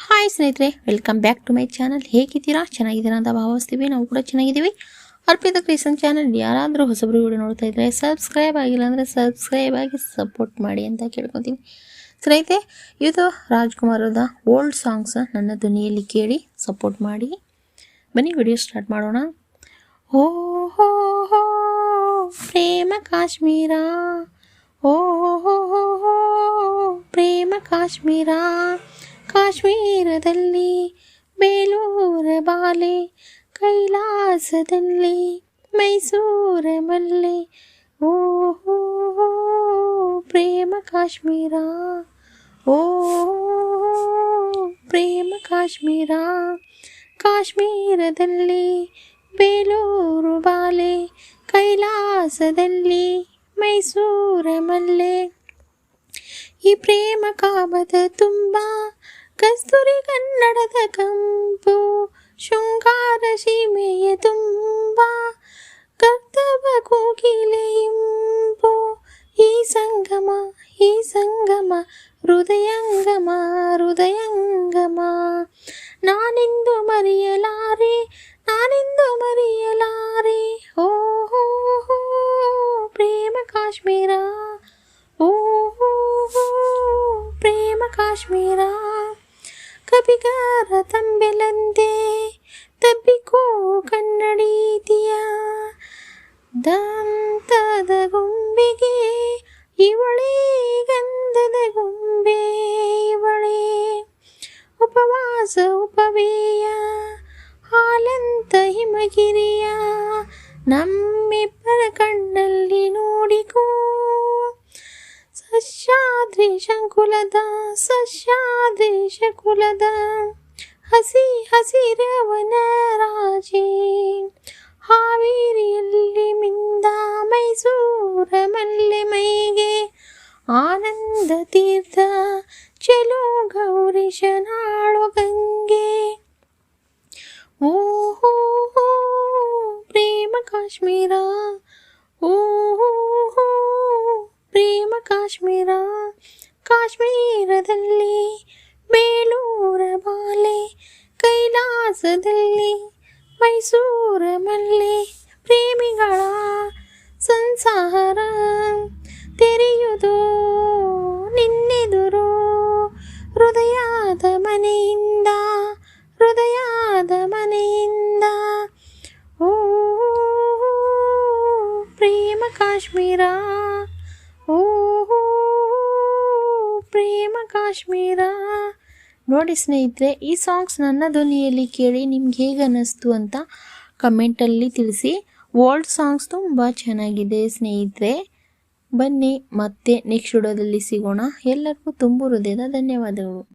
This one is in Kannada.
ಹಾಯ್ ಸ್ನೇಹಿತರೆ, welcome back to my channel. ಹೇಗಿದ್ದೀರಾ? ಚೆನ್ನಾಗಿದ್ದೀರಾ ಅಂತ ಭಾವಿಸ್ತೀವಿ. ನಾವು ಕೂಡ ಚೆನ್ನಾಗಿದ್ದೀವಿ. ಅರ್ಪಿತಾ ಕ್ರಿಯೇಷನ್ ಚಾನಲ್ ಯಾರಾದರೂ ಹೊಸಬ್ರು ವಿಡಿಯೋ ನೋಡ್ತಾ ಇದ್ದರೆ ಸಬ್ಸ್ಕ್ರೈಬ್ ಆಗಿಲ್ಲ ಅಂದರೆ ಸಬ್ಸ್ಕ್ರೈಬ್ ಆಗಿ ಸಪೋರ್ಟ್ ಮಾಡಿ ಅಂತ ಕೇಳ್ಕೊತೀನಿ. ಸ್ನೇಹಿತರೆ, ಇದು ರಾಜ್ಕುಮಾರ್ ಅವರ ಓಲ್ಡ್ ಸಾಂಗ್ಸ್ ನನ್ನ ಧ್ವನಿಯಲ್ಲಿ ಕೇಳಿ ಸಪೋರ್ಟ್ ಮಾಡಿ. ಬನ್ನಿ ವಿಡಿಯೋ ಸ್ಟಾರ್ಟ್ ಮಾಡೋಣ. ಓ ಹೋ ಹೋ ಪ್ರೇಮ ಕಾಶ್ಮೀರ, ಓ ಹೋ ಹೋ ಪ್ರೇಮ ಕಾಶ್ಮೀರ, ಕಾಶ್ಮೀರದಲ್ಲಿ ಬೇಲೂರ ಬಾಲೆ, ಕೈಲಾಸದಲ್ಲಿ ಮೈಸೂರ ಮಲ್ಲೆ, ಓ ಹೋ ಪ್ರೇಮ ಕಾಶ್ಮೀರ, ಓ ಪ್ರೇಮ ಕಾಶ್ಮೀರ, ಕಾಶ್ಮೀರದಲ್ಲಿ ಬೇಲೂರು ಬಾಲೆ, ಕೈಲಾಸದಲ್ಲಿ ಮೈಸೂರ ಮಲ್ಲೆ. ಈ ಪ್ರೇಮ ಕಾಮದ ತುಂಬ ಕಸ್ತೂರಿ ಕನ್ನಡದ ಕಂಪು, ಶೃಂಗಾರ ಸೀಮೆಯ ತುಂಬ ಕರ್ತವ ಕೋಗಿಲೆಯಿಂಪು. ಈ ಸಂಗಮ ಹೃದಯಂಗಮ ಹೃದಯಂಗಮ, ನಾನೆಂದು ಮರೆಯಲಾರೆ, ನಾನೆಂದು ಮರೆಯಲಾರೆ. ಓ ಪ್ರೇಮ ಕಾಶ್ಮೀರ, ಓ ಪ್ರೇಮ ಕಾಶ್ಮೀರ. ಕವಿಗಾರ ತಂಬೆಲಂತೆ ತಬ್ಬಿಕೋ ಕನ್ನಡೀತಿಯ, ದಂತದ ಗೊಂಬೆಗೆ ಇವಳೇ ಗಂಧದ ಗೊಂಬೆ ಇವಳೇ. ಉಪವಾಸ ಉಪವೇಯ ಹಾಲಂತ ಹಿಮಗಿರಿಯ, ನಮ್ಮಿಬ್ಬರ ಕಣ್ಣಲ್ಲಿ ನೋಡಿಕೋ. ಸಹ್ಯಾದ್ರಿ ಶಂಕುಲದ ಸಹ್ಯಾದ್ರಿ ಶಕುಲದ ಹಸಿ ಹಸಿರವನ ರಾಜೆ, ಹಾವೇರಿಯಲ್ಲಿ ಮಿಂದ ಮೈಸೂರ ಮಲ್ಲೆ ಮೈಗೆ, ಆನಂದ ತೀರ್ಥ ಚೆಲೋ ಗೌರೀಶನಾಳು ಗಂಗೆ. ಓ ಪ್ರೇಮ ಕಾಶ್ಮೀರ, ಓ ಪ್ರೇಮ ಕಾಶ್ಮೀರ, ಕಾಶ್ಮೀರದಲ್ಲಿ ಬೇಲೂರ ಬಾಲೆ, ಕೈಲಾಸದಲ್ಲಿ ಮೈಸೂರ ಮಲ್ಲೆ. ಪ್ರೇಮಿಗಳ ಸಂಸಾರ ತೆರೆಯುವುದು ನಿನ್ನೆದುರು, ಹೃದಯದ ಮನೆಯಿಂದ ಹೃದಯದ ಮನೆಯಿಂದ. ಓ ಪ್ರೇಮ ಕಾಶ್ಮೀರ, ಓ ಪ್ರೇಮ ಕಾಶ್ಮೀರ. ನೋಡಿ ಸ್ನೇಹಿತರೆ, ಈ ಸಾಂಗ್ಸ್ ನನ್ನ ಧ್ವನಿಯಲ್ಲಿ ಕೇಳಿ ನಿಮ್ಗೆ ಹೇಗೆ ಅನ್ನಿಸ್ತು ಅಂತ ಕಮೆಂಟಲ್ಲಿ ತಿಳಿಸಿ. ಓಲ್ಡ್ ಸಾಂಗ್ಸ್ ತುಂಬ ಚೆನ್ನಾಗಿದೆ ಸ್ನೇಹಿತರೆ. ಬನ್ನಿ ಮತ್ತೆ ನೆಕ್ಸ್ಟ್ ವಿಡಿಯೋದಲ್ಲಿ ಸಿಗೋಣ. ಎಲ್ಲರಿಗೂ ತುಂಬ ಹೃದಯದ ಧನ್ಯವಾದಗಳು.